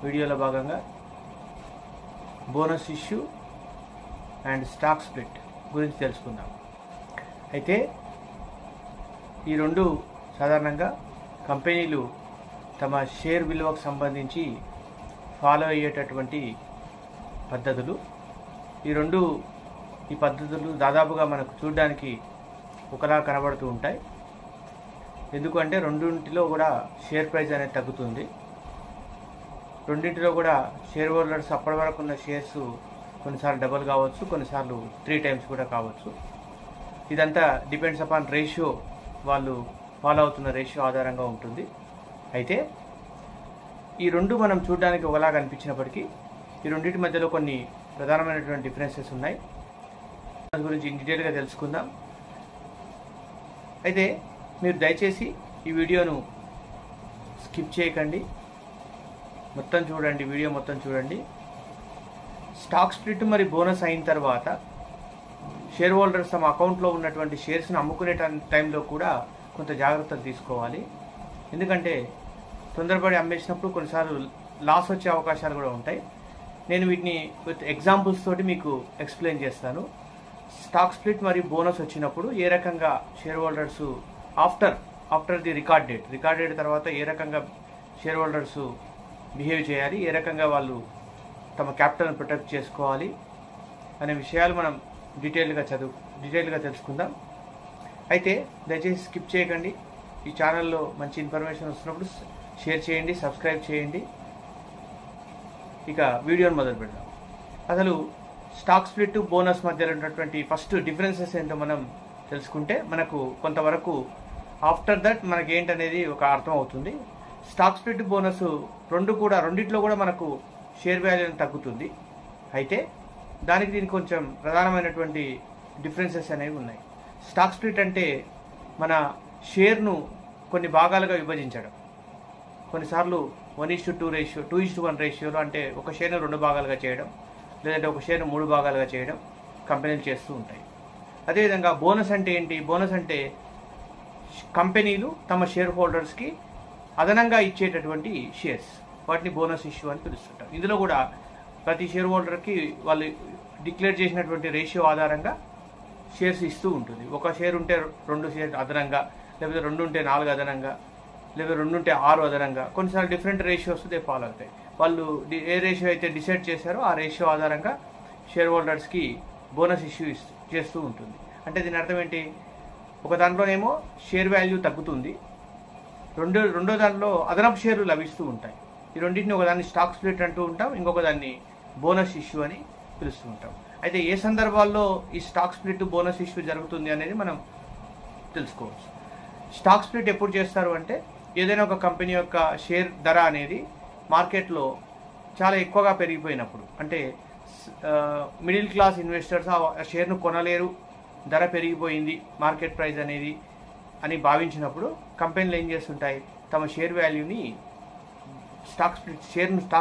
వీడియోలో భాగంగా bonus issue and stock split గురించి తెలుసుకుందాం. అయితే ఈ రెండు సాధారణంగా కంపెనీలు తమ షేర్ విలువకు సంబంధించి ఫాలో అయ్యేటటువంటి పద్ధతులు. ఈ పద్ధతులు దాదాపుగా మనకు చూడడానికి ఒకలా కనబడుతూ ఉంటాయి. ఎందుకంటే రెండింటిలో కూడా షేర్ ప్రైస్ అనేది తగ్గుతుంది. రెండింటిలో కూడా షేర్ హోల్డర్స్ అప్పటి వరకు ఉన్న షేర్స్ కొన్నిసార్లు డబుల్ కావచ్చు, కొన్నిసార్లు 3 times కూడా కావచ్చు. ఇదంతా డిపెండ్స్ అపాన్ రేషియో, వాళ్ళు ఫాలో అవుతున్న రేషియో ఆధారంగా ఉంటుంది. అయితే ఈ రెండు మనం చూడడానికి ఒకలాగా అనిపించినప్పటికీ ఈ రెండింటి మధ్యలో కొన్ని ప్రధానమైనటువంటి డిఫరెన్సెస్ ఉన్నాయి. దాని గురించి డీటెయిల్గా తెలుసుకుందాం. అయితే మీరు దయచేసి ఈ వీడియోను స్కిప్ చేయకండి, మొత్తం చూడండి, వీడియో మొత్తం చూడండి. స్టాక్ స్ప్లిట్ మరి బోనస్ అయిన తర్వాత షేర్ హోల్డర్స్ తమ అకౌంట్లో ఉన్నటువంటి షేర్స్ని అమ్ముకునే టైంలో కూడా కొంత జాగ్రత్తలు తీసుకోవాలి. ఎందుకంటే తొందరపడి అమ్మేసినప్పుడు కొన్నిసార్లు లాస్ వచ్చే అవకాశాలు కూడా ఉంటాయి. నేను వీటిని విత్ ఎగ్జాంపుల్స్ తోటి మీకు ఎక్స్ప్లెయిన్ చేస్తాను. స్టాక్ స్ప్లిట్ మరియు బోనస్ వచ్చినప్పుడు ఏ రకంగా share holders after the record date తర్వాత ఏ రకంగా షేర్ హోల్డర్స్ బిహేవ్ చేయాలి, ఏ రకంగా వాళ్ళు తమ క్యాపిటల్ని ప్రొటెక్ట్ చేసుకోవాలి అనే విషయాలు మనం డీటెయిల్గా తెలుసుకుందాం. అయితే దయచేసి స్కిప్ చేయకండి. ఈ ఛానల్లో మంచి ఇన్ఫర్మేషన్ వస్తున్నప్పుడు షేర్ చేయండి, సబ్స్క్రైబ్ చేయండి. ఇక వీడియోని మొదలు పెడదాం. అసలు స్టాక్ స్ప్లిట్ బోనస్ మధ్యలో ఉన్నటువంటి ఫస్ట్ డిఫరెన్సెస్ ఏంటో మనం తెలుసుకుంటే మనకు కొంతవరకు ఆఫ్టర్ దట్ మనకి ఏంటనేది ఒక అర్థం అవుతుంది. స్టాక్ స్ప్లిట్ బోనస్ రెండిట్లో కూడా మనకు షేర్ వాల్యూ తగ్గుతుంది. అయితే దీనికి కొంచెం ప్రధానమైనటువంటి డిఫరెన్సెస్ అనేవి ఉన్నాయి. స్టాక్ స్ప్లిట్ అంటే మన షేర్ను కొన్ని భాగాలుగా విభజించడం. కొన్నిసార్లు 1:2 రేషియో, 2:1 రేషియోలో, అంటే ఒక షేర్ను 2 భాగాలుగా చేయడం, లేదంటే ఒక షేర్ను 3 భాగాలుగా చేయడం కంపెనీలు చేస్తూ ఉంటాయి. అదేవిధంగా బోనస్ అంటే ఏంటి? బోనస్ అంటే కంపెనీలు తమ షేర్ హోల్డర్స్కి అదనంగా ఇచ్చేటటువంటి షేర్స్, వాటిని బోనస్ ఇష్యూ అని పిలుస్తుంటారు. ఇందులో కూడా ప్రతి షేర్ హోల్డర్కి వాళ్ళు డిక్లేర్ చేసినటువంటి రేషియో ఆధారంగా షేర్స్ ఇస్తూ ఉంటుంది. ఒక షేర్ ఉంటే 2 షేర్ అదనంగా, లేకపోతే 2 ఉంటే 4 అదనంగా, లేదా 2 ఉంటే 6 అదనంగా, కొన్నిసార్లు డిఫరెంట్ రేషియోస్ ఫాలో అవుతాయి. వాళ్ళు ఏ రేషియో అయితే డిసైడ్ చేశారో ఆ రేషియో ఆధారంగా షేర్ హోల్డర్స్కి బోనస్ ఇష్యూ చేస్తూ ఉంటుంది. అంటే దీని అర్థం ఏంటి? ఒక దాంట్లోనేమో షేర్ వాల్యూ తగ్గుతుంది, రెండో దాంట్లో అదనపు షేర్లు లభిస్తూ ఉంటాయి. ఈ రెండింటిని ఒకదాన్ని స్టాక్ స్ప్లిట్ అంటూ ఉంటాం, ఇంకొక దాన్ని బోనస్ ఇష్యూ అని పిలుస్తూ ఉంటాం. అయితే ఏ సందర్భాల్లో ఈ స్టాక్ స్ప్లిట్ బోనస్ ఇష్యూ జరుగుతుంది అనేది మనం తెలుసుకోవచ్చు. స్టాక్ స్ప్లిట్ ఎప్పుడు చేస్తారు అంటే ఏదైనా ఒక కంపెనీ యొక్క షేర్ ధర అనేది మార్కెట్లో చాలా ఎక్కువగా పెరిగిపోయినప్పుడు, అంటే మిడిల్ క్లాస్ ఇన్వెస్టర్స్ ఆ షేర్ను కొనలేరు, ధర పెరిగిపోయింది మార్కెట్ ప్రైస్ అనేది అని భావించినప్పుడు కంపెనీలు ఏం చేస్తుంటాయి? తమ షేర్ వాల్యూని స్టాక్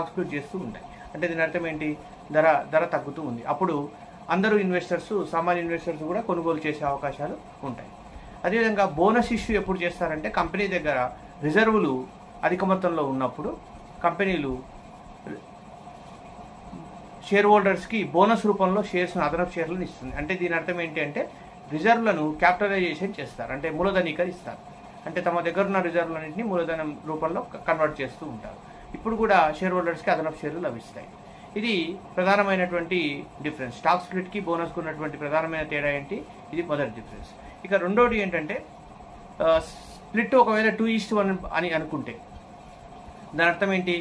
స్ప్లిట్ చేస్తూ ఉంటాయి. అంటే దీని అర్థం ఏంటి? ధర తగ్గుతూ ఉంది. అప్పుడు అందరూ సామాన్య ఇన్వెస్టర్స్ కూడా కొనుగోలు చేసే అవకాశాలు ఉంటాయి. అదేవిధంగా బోనస్ ఇష్యూ ఎప్పుడు చేస్తారంటే కంపెనీ దగ్గర రిజర్వులు అధిక మొత్తంలో ఉన్నప్పుడు కంపెనీలు షేర్ హోల్డర్స్కి బోనస్ రూపంలో అదనపు షేర్లను ఇస్తుంది. అంటే దీని అర్థం ఏంటి అంటే రిజర్వ్లను క్యాపిటలైజేషన్ చేస్తారు, అంటే మూలధనీకరిస్తారు. అంటే తమ దగ్గర ఉన్న రిజర్వ్లన్నింటినీ మూలధనం రూపంలో కన్వర్ట్ చేస్తూ ఉంటారు. ఇప్పుడు కూడా షేర్ హోల్డర్స్కి అదనపు షేర్లు లభిస్తాయి. ఇది ప్రధానమైనటువంటి డిఫరెన్స్. స్టాక్ స్ప్లిట్కి బోనస్కి ఉన్నటువంటి ప్రధానమైన తేడా ఏంటి? ఇది మొదటి డిఫరెన్స్. ఇక రెండోది ఏంటంటే స్ప్లిట్ ఒకవేళ 2:1 అని అనుకుంటే దాని అర్థం ఏంటి?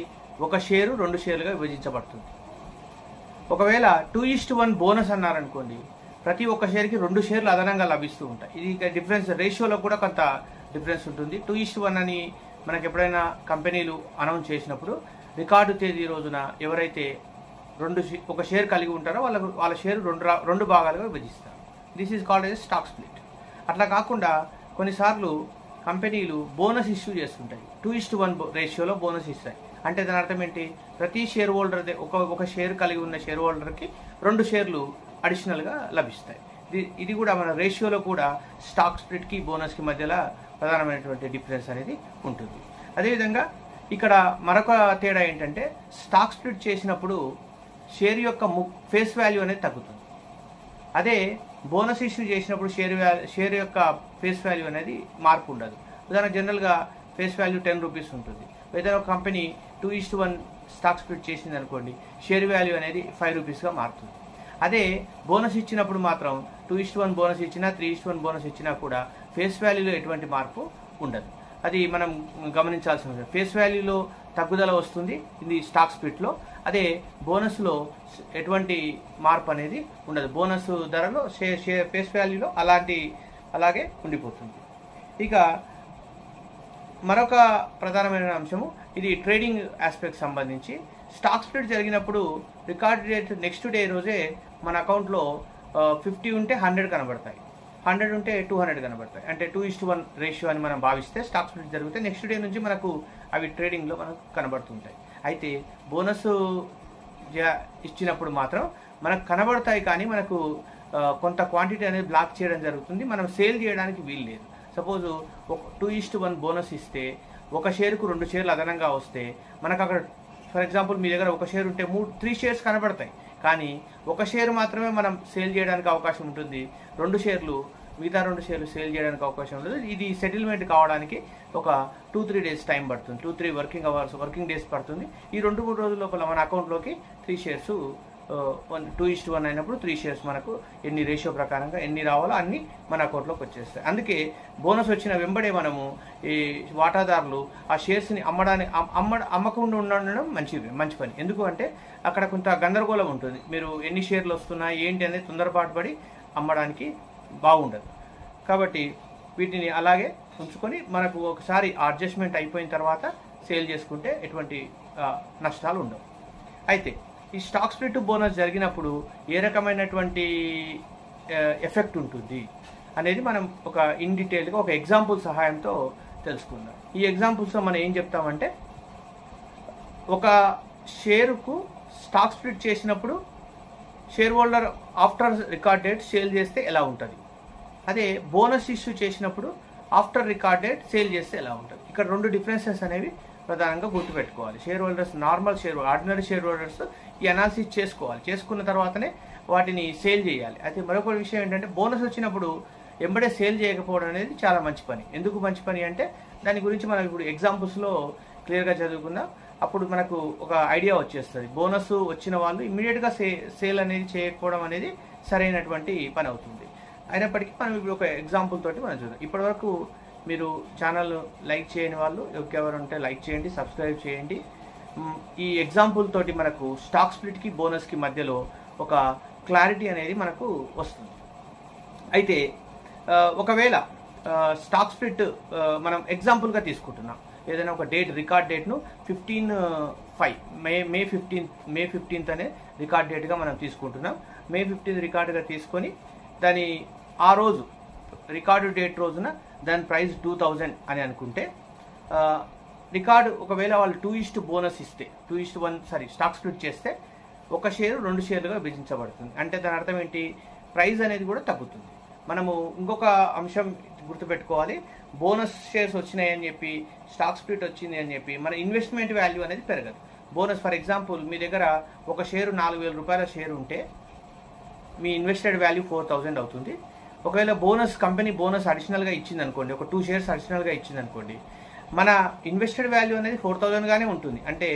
ఒక షేరు 2 షేర్లుగా విభజించబడుతుంది. ఒకవేళ 2:1 బోనస్ అన్నారనుకోండి, ప్రతి ఒక్క షేర్కి 2 షేర్లు అదనంగా లభిస్తూ ఉంటాయి. ఇది డిఫరెన్స్ రేషియోలో కూడా కొంత డిఫరెన్స్ ఉంటుంది. 2:1 అని మనకు ఎప్పుడైనా కంపెనీలు అనౌన్స్ చేసినప్పుడు రికార్డు తేదీ రోజున ఎవరైతే ఒక షేర్ కలిగి ఉంటారో వాళ్ళ షేర్ 2 భాగాలుగా విభజిస్తారు. This is called as stock split. అట్లా కాకుండా కొన్నిసార్లు కంపెనీలు బోనస్ ఇష్యూ చేస్తుంటాయి. 2:1 రేషియోలో బోనస్ ఇస్తాయి. అంటే దాని అర్థం ఏంటి? ప్రతి షేర్ హోల్డర్ ఒక షేర్ కలిగి ఉన్న షేర్ హోల్డర్కి 2 షేర్లు అడిషనల్గా లభిస్తాయి. ఇది కూడా మన రేషియోలో కూడా స్టాక్ స్ప్లిట్కి బోనస్కి మధ్యలో ప్రధానమైనటువంటి డిఫరెన్స్ అనేది ఉంటుంది. అదేవిధంగా ఇక్కడ మరొక తేడా ఏంటంటే స్టాక్ స్ప్లిట్ చేసినప్పుడు షేర్ యొక్క ఫేస్ వాల్యూ అనేది తగ్గుతుంది. అదే బోనస్ ఇష్యూ చేసినప్పుడు షేర్ యొక్క ఫేస్ వాల్యూ అనేది మార్పు ఉండదు. ఉదాహరణ జనరల్గా ఫేస్ వాల్యూ 10 రూపీస్ ఉంటుంది. ఏదైనా ఒక కంపెనీ 2:1 స్టాక్ స్ప్లిట్ చేసింది అనుకోండి, షేర్ వాల్యూ అనేది 5 రూపీస్గా మారుతుంది. అదే బోనస్ ఇచ్చినప్పుడు మాత్రం 2:1 బోనస్ ఇచ్చినా 3:1 బోనస్ ఇచ్చినా కూడా ఫేస్ వాల్యూలో ఎటువంటి మార్పు ఉండదు. అది మనం గమనించాల్సిన విషయం. ఫేస్ వాల్యూలో తగ్గుదల వస్తుంది ఇది స్టాక్ స్ప్లిట్లో. అదే బోనస్లో ఎటువంటి మార్పు అనేది ఉండదు. బోనస్ ధరలో ఫేస్ వాల్యూలో అలాగే ఉండిపోతుంది. ఇక మరొక ప్రధానమైన అంశము ఇది ట్రేడింగ్ ఆస్పెక్ట్ సంబంధించి. స్టాక్ స్ప్లిట్ జరిగినప్పుడు రికార్డ్ డేట్ నెక్స్ట్ డే రోజే మన అకౌంట్లో 50 ఉంటే 100 కనబడతాయి, 100 ఉంటే 200 కనబడతాయి. అంటే 2:1 రేషియో అని మనం భావిస్తే స్టాక్ స్ప్లిట్ జరిగితే నెక్స్ట్ డే నుంచి మనకు అవి ట్రేడింగ్లో మనకు కనబడుతుంటాయి. అయితే బోనస్ ఇచ్చినప్పుడు మాత్రం మనకు కనబడతాయి, కానీ మనకు కొంత క్వాంటిటీ అనేది బ్లాక్ చేయడం జరుగుతుంది. మనం సేల్ చేయడానికి వీలు లేదు. సపోజ్ 2:1 బోనస్ ఇస్తే ఒక షేర్కు 2 షేర్లు అదనంగా వస్తే మనకు అక్కడ ఫర్ ఎగ్జాంపుల్ మీ దగ్గర ఒక షేర్ ఉంటే 3 షేర్స్ కనబడతాయి, కానీ ఒక షేర్ మాత్రమే మనం సేల్ చేయడానికి అవకాశం ఉంటుంది. మిగతా 2 షేర్లు సేల్ చేయడానికి అవకాశం ఉండదు. ఇది సెటిల్మెంట్ కావడానికి ఒక 2-3 డేస్ టైం పడుతుంది. 2-3 వర్కింగ్ డేస్ పడుతుంది. ఈ 2-3 రోజుల లోపల మన అకౌంట్లోకి 3 షేర్స్ 2:1 అయినప్పుడు 3 షేర్స్ మనకు ఎన్ని రేషియో ప్రకారంగా ఎన్ని రావాలో అన్ని మన అకౌంట్లోకి వచ్చేస్తాయి. అందుకే బోనస్ వచ్చిన వెంబడే మనము ఈ వాటాదారులు ఆ షేర్స్ని అమ్మకుండా ఉండడం మంచి పని. ఎందుకు అంటే అక్కడ కొంత గందరగోళం ఉంటుంది. మీరు ఎన్ని షేర్లు వస్తున్నాయి ఏంటి అనేది తొందరపాటు పడి అమ్మడానికి బాగుండదు. కాబట్టి వీటిని అలాగే ఉంచుకొని మనకు ఒకసారి అడ్జస్ట్మెంట్ అయిపోయిన తర్వాత సేల్ చేసుకుంటే ఎటువంటి నష్టాలు ఉండవు. అయితే ఈ స్టాక్ స్ప్లిట్ బోనస్ జరిగినప్పుడు ఏ రకమైనటువంటి ఎఫెక్ట్ ఉంటుంది అనేది మనం ఒక ఇన్ డీటెయిల్గా ఒక ఎగ్జాంపుల్ సహాయంతో తెలుసుకుందాం. ఈ ఎగ్జాంపుల్స్లో మనం ఏం చెప్తామంటే ఒక షేరుకు స్టాక్ స్ప్లిట్ చేసినప్పుడు share holder after record date sale చేస్తే ఎలా ఉంటుంది, అదే బోనస్ ఇష్యూ చేసినప్పుడు ఆఫ్టర్ రికార్డ్ డేట్ సేల్ చేస్తే ఎలా ఉంటుంది. ఇక్కడ 2 డిఫరెన్సెస్ అనేవి ప్రధానంగా గుర్తుపెట్టుకోవాలి. Share holders ordinary share holders ఈ అనాలిసిస్ చేసుకున్న తర్వాతనే వాటిని సేల్ చేయాలి. అయితే మరొక విషయం ఏంటంటే బోనస్ వచ్చినప్పుడు ఎంబడే సేల్ చేయకపోవడం అనేది చాలా మంచి పని. ఎందుకు మంచి పని అంటే దాని గురించి మనం ఇప్పుడు ఎగ్జాంపుల్స్లో క్లియర్గా చదువుకుందాం. అప్పుడు మనకు ఒక ఐడియా వచ్చేస్తుంది. బోనస్ వచ్చిన వాళ్ళు ఇమ్మీడియట్గా సేల్ అనేది చేయకపోవడం అనేది సరైనటువంటి పని అవుతుంది. అయినప్పటికీ మనం ఇప్పుడు ఒక ఎగ్జాంపుల్ తోటి మనం చూద్దాం. ఇప్పటివరకు మీరు ఛానల్ లైక్ చేయని వాళ్ళు ఎవరు ఉంటే లైక్ చేయండి, సబ్స్క్రైబ్ చేయండి. ఈ ఎగ్జాంపుల్ తోటి మనకు స్టాక్ స్ప్లిట్కి బోనస్కి మధ్యలో ఒక క్లారిటీ అనేది మనకు వస్తుంది. అయితే ఒకవేళ స్టాక్ స్ప్లిట్ మనం ఎగ్జాంపుల్గా తీసుకుంటున్నాం. ఏదైనా ఒక రికార్డ్ డేట్ను 15/5 మే 15th అనే రికార్డ్ డేట్గా మనం తీసుకుంటున్నాం. మే 15th రికార్డుగా తీసుకొని దాని ఆ రోజు రికార్డు డేట్ రోజున దాని ప్రైస్ 2000 అని అనుకుంటే రికార్డు ఒకవేళ వాళ్ళు 2:1 బోనస్ ఇస్తే 2:1 స్టాక్ స్ప్లిట్ చేస్తే ఒక షేరు 2 షేర్లుగా విభజించబడుతుంది. అంటే దాని అర్థం ఏంటి, ప్రైస్ అనేది కూడా తగ్గుతుంది. మనము ఇంకొక అంశం గుర్తుపెట్టుకోవాలి. బోనస్ షేర్స్ వచ్చినాయని చెప్పి స్టాక్ స్ప్లిట్ వచ్చింది అని చెప్పి మన ఇన్వెస్ట్మెంట్ వాల్యూ అనేది పెరగదు. బోనస్ ఫర్ ఎగ్జాంపుల్ మీ దగ్గర ఒక షేరు 4000 రూపాయల షేరు ఉంటే మీ ఇన్వెస్టెడ్ వాల్యూ 4000 అవుతుంది. ఒకవేళ కంపెనీ బోనస్ అడిషనల్గా ఇచ్చింది అనుకోండి, ఒక 2 షేర్స్ అడిషనల్గా ఇచ్చింది అనుకోండి, మన ఇన్వెస్టెడ్ వాల్యూ అనేది 4000గానే ఉంటుంది. అంటే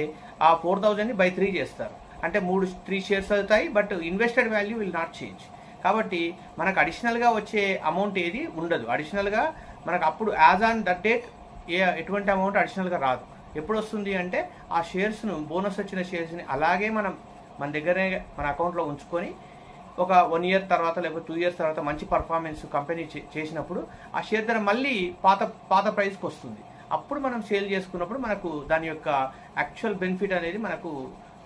ఆ 4000ని by 3 చేస్తారు. అంటే 3 షేర్స్ అవుతాయి, but invested value will not change. కాబట్టి మనకు అడిషనల్గా వచ్చే అమౌంట్ ఏది ఉండదు. అడిషనల్గా మనకు అప్పుడు యాజ్ ఆన్ దట్ డేట్ ఎటువంటి అమౌంట్ అడిషనల్గా రాదు. ఎప్పుడు వస్తుంది అంటే ఆ షేర్స్ను బోనస్ వచ్చిన షేర్స్ని అలాగే మన దగ్గరే మన అకౌంట్లో ఉంచుకొని ఒక 1 year తర్వాత లేకపోతే 2 years తర్వాత మంచి పర్ఫార్మెన్స్ కంపెనీ చేసినప్పుడు ఆ షేర్ ధర మళ్ళీ పాత ప్రైస్కి వస్తుంది. అప్పుడు మనం సేల్ చేసుకున్నప్పుడు మనకు దాని యొక్క యాక్చువల్ బెనిఫిట్ అనేది మనకు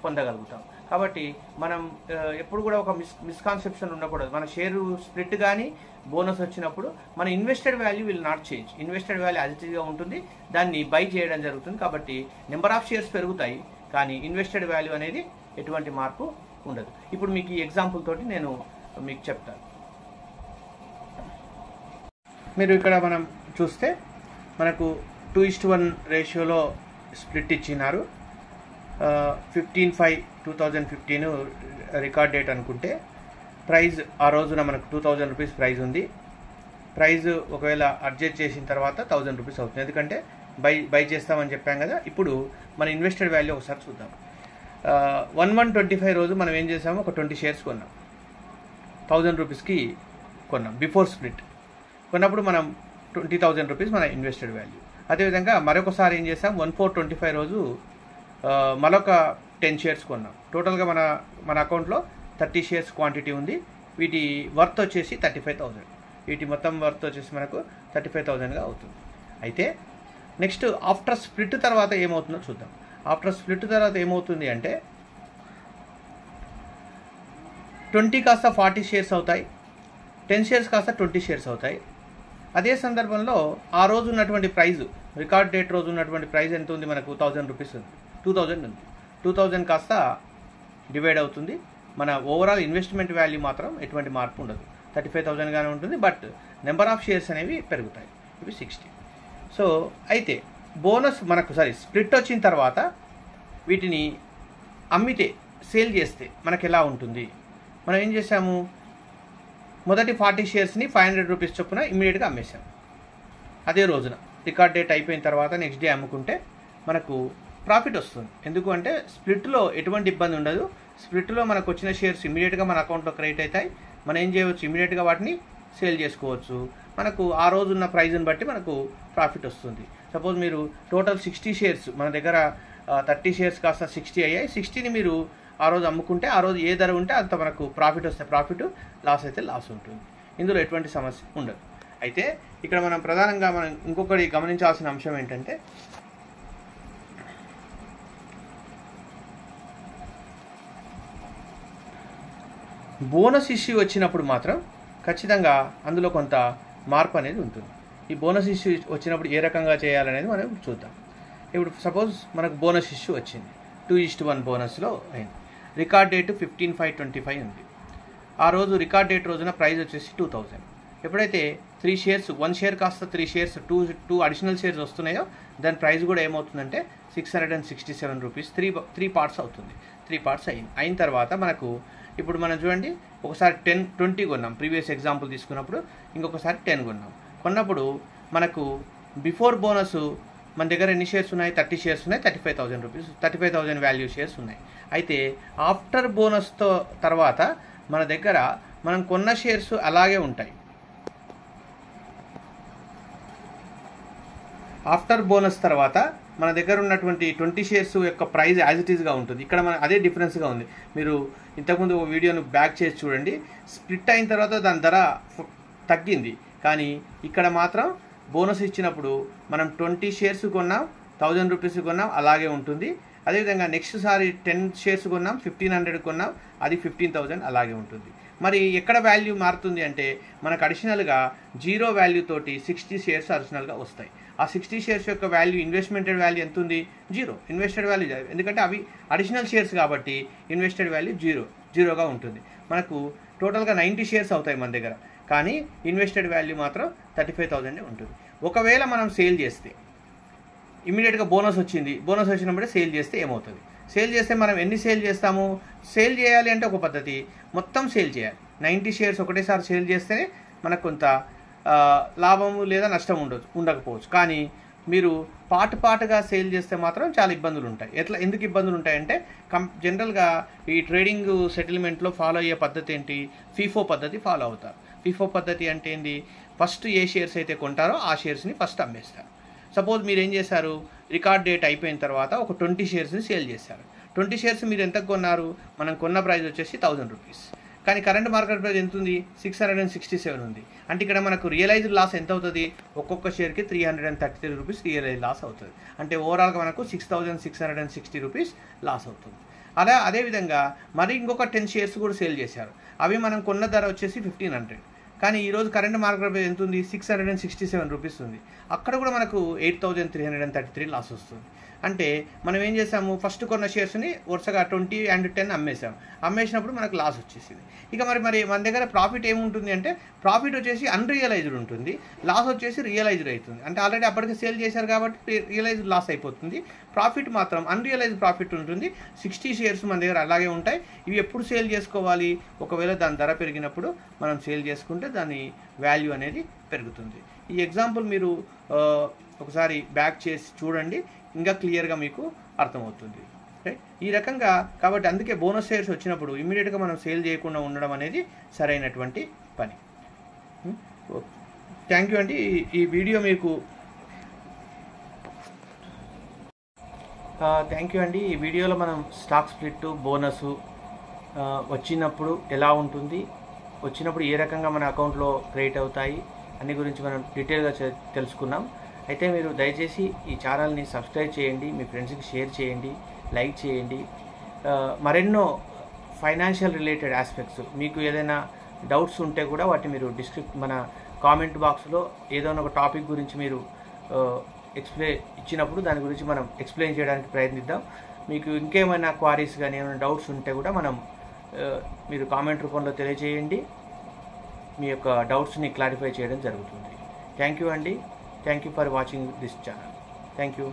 పొందగలుగుతాం. కాబట్టి మనం ఎప్పుడు కూడా ఒక మిస్కాన్సెప్షన్ ఉండకూడదు. మన షేరు స్ప్లిట్ కానీ బోనస్ వచ్చినప్పుడు మన invested value will not change. Invested value as it ఈస్గా ఉంటుంది, దాన్ని బై చేయడం జరుగుతుంది. కాబట్టి నెంబర్ ఆఫ్ షేర్స్ పెరుగుతాయి, కానీ ఇన్వెస్టెడ్ వాల్యూ అనేది ఎటువంటి మార్పు ఉండదు. ఇప్పుడు మీకు ఈ ఎగ్జాంపుల్ తోటి నేను మీకు చెప్తాను. మీరు ఇక్కడ మనం చూస్తే మనకు 2:1 రేషియోలో స్ప్లిట్ ఇచ్చినారు. 15/5/2015 రికార్డ్ డేట్ అనుకుంటే ప్రైజ్ ఆ రోజున మనకు 2000 రూపీస్ ప్రైజ్ ఉంది. ప్రైజ్ ఒకవేళ అడ్జస్ట్ చేసిన తర్వాత 1000 రూపీస్ అవుతుంది, ఎందుకంటే బై చేస్తామని చెప్పాం కదా. ఇప్పుడు మన ఇన్వెస్టెడ్ వాల్యూ ఒకసారి చూద్దాం. 11/25 రోజు మనం ఏం చేసాము, ఒక 20 షేర్స్ కొన్నాం, 1000 రూపీస్కి కొన్నాం. బిఫోర్ స్ప్లిట్ కొన్నప్పుడు మనం 20,000 రూపీస్ మన ఇన్వెస్టెడ్ వాల్యూ. అదేవిధంగా మరొకసారి ఏం చేసాం, 14/25 రోజు మరొక 10 షేర్స్ కొన్నాం. టోటల్గా మన అకౌంట్లో 30 షేర్స్ క్వాంటిటీ ఉంది. వీటి వర్త్ వచ్చేసి 35,000. వీటి మొత్తం వర్త్ వచ్చేసి మనకు 35,000గా అవుతుంది. అయితే నెక్స్ట్ ఆఫ్టర్ స్ప్లిట్ తర్వాత ఏమవుతుందో చూద్దాం. ఆఫ్టర్ స్ప్లిట్ తర్వాత ఏమవుతుంది అంటే 20 కాస్త 40 షేర్స్ అవుతాయి, 10 షేర్స్ కాస్త 20 షేర్స్ అవుతాయి. అదే సందర్భంలో ఆ రోజు ఉన్నటువంటి ప్రైజ్, రికార్డ్ డేట్ రోజు ఉన్నటువంటి ప్రైజ్ ఎంత ఉంది, మనకు 1000 రూపీస్ ఉంది, 2000 ఉంది. 2000 కాస్త డివైడ్ అవుతుంది. మన ఓవరాల్ ఇన్వెస్ట్మెంట్ వాల్యూ మాత్రం ఎటువంటి మార్పు ఉండదు, 35,000గానే ఉంటుంది. బట్ నెంబర్ ఆఫ్ షేర్స్ అనేవి పెరుగుతాయి, ఇవి 60. సో అయితే బోనస్ మనకు స్ప్లిట్ వచ్చిన తర్వాత వీటిని అమ్మితే, సేల్ చేస్తే మనకు ఎలా ఉంటుంది. మనం ఏం చేసాము, మొదటి 40 షేర్స్ని 500 రూపీస్ చొప్పున ఇమ్మీడియట్గా అమ్మేసాం. అదే రోజున రికార్డ్ డేట్ అయిపోయిన తర్వాత నెక్స్ట్ డే అమ్ముకుంటే మనకు ప్రాఫిట్ వస్తుంది. ఎందుకు అంటే స్ప్లిట్లో ఎటువంటి ఇబ్బంది ఉండదు. స్ప్లిట్లో మనకు వచ్చిన షేర్స్ ఇమ్మీడియట్గా మన అకౌంట్లో క్రెడిట్ అవుతాయి. మనం ఏం చేయవచ్చు, ఇమ్మీడియట్గా వాటిని సేల్ చేసుకోవచ్చు. మనకు ఆ రోజు ఉన్న ప్రైజ్ని బట్టి మనకు ప్రాఫిట్ వస్తుంది. సపోజ్ మీరు టోటల్ 60 షేర్స్, మన దగ్గర 30 షేర్స్ కాస్త 60 అయ్యాయి. 60ని మీరు ఆ రోజు అమ్ముకుంటే ఆ రోజు ఏ ధర ఉంటే అంత మనకు ప్రాఫిట్ వస్తే ప్రాఫిట్, లాస్ అయితే లాస్ ఉంటుంది. ఇందులో ఎటువంటి సమస్య ఉండదు. అయితే ఇక్కడ మనం ప్రధానంగా ఇంకొకటి గమనించాల్సిన అంశం ఏంటంటే, బోనస్ ఇష్యూ వచ్చినప్పుడు మాత్రం ఖచ్చితంగా అందులో కొంత మార్పు అనేది ఉంటుంది. ఈ బోనస్ ఇష్యూ వచ్చినప్పుడు ఏ రకంగా చేయాలనేది మనం చూద్దాం. ఇప్పుడు సపోజ్ మనకు బోనస్ ఇష్యూ వచ్చింది, 2:1 బోనస్లో అయింది. రికార్డ్ డేట్ 15/5/25 ఉంది. ఆ రోజు రికార్డ్ డేట్ రోజున ప్రైస్ వచ్చేసి 2000. ఎప్పుడైతే 3 షేర్స్, 1 షేర్ కాస్త 3 షేర్స్, 2 అడిషనల్ షేర్స్ వస్తున్నాయో దాని ప్రైస్ కూడా ఏమవుతుందంటే 667 రూపీస్, 3 పార్ట్స్ అవుతుంది. 3 పార్ట్స్ అయిన తర్వాత మనకు ఇప్పుడు మనం చూడండి, ఒకసారి 20 కొన్నాం, ప్రీవియస్ ఎగ్జాంపుల్ తీసుకున్నప్పుడు. ఇంకొకసారి 10 కొన్నప్పుడు మనకు బిఫోర్ బోనస్ మన దగ్గర ఎన్ని షేర్స్ ఉన్నాయి, 30 షేర్స్ ఉన్నాయి, 35,000 రూపీస్, 35,000 వాల్యూ షేర్స్ ఉన్నాయి. అయితే ఆఫ్టర్ బోనస్తో తర్వాత మన దగ్గర మనం కొన్న షేర్స్ అలాగే ఉంటాయి. ఆఫ్టర్ బోనస్ తర్వాత మన దగ్గర ఉన్నటువంటి 20 షేర్స్ యొక్క ప్రైస్ యాజ్ ఇట్ ఈస్గా ఉంటుంది. ఇక్కడ మన అదే డిఫరెన్స్గా ఉంది. మీరు ఇంతకుముందు ఒక వీడియోను బ్యాక్ చేసి చూడండి, స్ప్లిట్ అయిన తర్వాత దాని ధర తగ్గింది. కానీ ఇక్కడ మాత్రం బోనస్ ఇచ్చినప్పుడు మనం 20 షేర్స్ కొన్నాం, 1000 రూపీస్ కొన్నాం, అలాగే ఉంటుంది. అదేవిధంగా నెక్స్ట్ సారి 10 షేర్స్ కొన్నాం, 1500 కొన్నాం, అది 15,000 అలాగే ఉంటుంది. మరి ఎక్కడ వాల్యూ మారుతుంది అంటే మనకు అడిషనల్గా 0 వాల్యూ తోటి 60 షేర్స్ అడిషనల్గా వస్తాయి. ఆ 60 షేర్స్ యొక్క వాల్యూ, ఇన్వెస్ట్మెంటెడ్ వాల్యూ ఎంత ఉంది, 0. ఇన్వెస్టెడ్ వాల్యూ, ఎందుకంటే అవి అడిషనల్ షేర్స్ కాబట్టి ఇన్వెస్టెడ్ వాల్యూ 0గా ఉంటుంది. మనకు టోటల్గా 90 షేర్స్ అవుతాయి మన దగ్గర, కానీ ఇన్వెస్టెడ్ వాల్యూ మాత్రం 35,000 ఉంటుంది. ఒకవేళ మనం సేల్ చేస్తే, ఇమీడియట్గా బోనస్ వచ్చింది, బోనస్ వచ్చినప్పుడే సేల్ చేస్తే ఏమవుతుంది, సేల్ చేస్తే మనం ఎన్ని సేల్ చేస్తాము, సేల్ చేయాలి అంటే ఒక పద్ధతి, మొత్తం సేల్ చేయాలి. 90 షేర్స్ ఒకటేసారి సేల్ చేస్తేనే మనకు కొంత లాభము లేదా నష్టం ఉండకపోవచ్చు. కానీ మీరు పాటుగా సేల్ చేస్తే మాత్రం చాలా ఇబ్బందులు ఉంటాయి. ఎందుకు ఇబ్బందులు ఉంటాయంటే జనరల్గా ఈ ట్రేడింగ్ సెటిల్మెంట్లో ఫాలో అయ్యే పద్ధతి ఏంటి, ఫీఫో పద్ధతి ఫాలో అవుతారు. ఫీఫో పద్ధతి అంటే ఏంటి, ఫస్ట్ ఏ షేర్స్ అయితే కొంటారో ఆ షేర్స్ని ఫస్ట్ అమ్మేస్తారు. సపోజ్ మీరు ఏం చేశారు, రికార్డ్ డేట్ అయిపోయిన తర్వాత ఒక 20 షేర్స్ని సేల్ చేశారు. 20 షేర్స్ మీరు ఎంత కొన్నారు, మనం కొన్న ప్రైస్ వచ్చేసి 1000 రూపీస్, కానీ కరెంట్ మార్కెట్ ప్రైస్ ఎంత ఉంది, 667 ఉంది. అంటే ఇక్కడ మనకు రియలైజ్డ్ లాస్ ఎంత అవుతుంది, ఒక్కొక్క షేర్కి 333 రూపీస్ రియలైజ్ లాస్ అవుతుంది. అంటే ఓవరాల్గా మనకు 6,660 రూపీస్ లాస్ అవుతుంది. అదేవిధంగా మరి ఇంకొక 10 షేర్స్ కూడా సేల్ చేశారు. అవి మనం కొన్న ధర వచ్చేసి 1500, కానీ ఈరోజు కరెంట్ మార్కెట్ ప్రైస్ ఎంత ఉంది, 667 రూపీస్ ఉంది. అక్కడ కూడా మనకు 8,333 లాస్ వస్తుంది. అంటే మనం ఏం చేసాము, ఫస్ట్ కొన్న షేర్స్ని వరుసగా 20 and 10 అమ్మేసాం. అమ్మేసినప్పుడు మనకు లాస్ వచ్చేసింది. ఇక మరి మన దగ్గర ప్రాఫిట్ ఏముంటుంది అంటే, ప్రాఫిట్ వచ్చేసి అన్రియలైజ్డ్ ఉంటుంది, లాస్ వచ్చేసి రియలైజ్డ్ అవుతుంది. అంటే ఆల్రెడీ అప్పటికి సేల్ చేశారు కాబట్టి రియలైజ్డ్ లాస్ అయిపోతుంది. ప్రాఫిట్ మాత్రం అన్రియలైజ్డ్ ప్రాఫిట్ ఉంటుంది. 60 షేర్స్ మన దగ్గర అలాగే ఉంటాయి. ఇవి ఎప్పుడు సేల్ చేసుకోవాలి, ఒకవేళ దాని ధర పెరిగినప్పుడు మనం సేల్ చేసుకుంటే దాని వాల్యూ అనేది పెరుగుతుంది. ఈ ఎగ్జాంపుల్ మీరు ఒకసారి బ్యాక్ చేసి చూడండి, ఇంకా క్లియర్గా మీకు అర్థమవుతుంది. రైట్, ఈ రకంగా కాబట్టి అందుకే బోనస్ షేర్స్ వచ్చినప్పుడు ఇమీడియట్గా మనం సేల్ చేయకుండా ఉండడం అనేది సరైనటువంటి పని. థ్యాంక్ యూ అండి. ఈ వీడియో మీకు థ్యాంక్ యూ అండి. ఈ వీడియోలో మనం స్టాక్ స్ప్లిట్, బోనస్ వచ్చినప్పుడు ఎలా ఉంటుంది, వచ్చినప్పుడు ఏ రకంగా మన అకౌంట్లో క్రియేట్ అవుతాయి అన్ని గురించి మనం డీటెయిల్గా తెలుసుకున్నాం. అయితే మీరు దయచేసి ఈ ఛానల్ని సబ్స్క్రైబ్ చేయండి, మీ ఫ్రెండ్స్కి షేర్ చేయండి, లైక్ చేయండి. మరెన్నో ఫైనాన్షియల్ రిలేటెడ్ ఆస్పెక్ట్స్ మీకు ఏదైనా డౌట్స్ ఉంటే కూడా వాటిని మీరు మన కామెంట్ బాక్స్లో ఏదైనా ఒక టాపిక్ గురించి మీరు ఇచ్చినప్పుడు దాని గురించి మనం ఎక్స్ప్లెయిన్ చేయడానికి ప్రయత్నిద్దాం. మీకు ఇంకేమైనా క్వారీస్ కానీ ఏమైనా డౌట్స్ ఉంటే కూడా మీరు కామెంట్ రూపంలో తెలియజేయండి. మీ యొక్క డౌట్స్ని క్లారిఫై చేయడం జరుగుతుంది. థ్యాంక్ యూ అండి. Thank you for watching this channel. Thank you.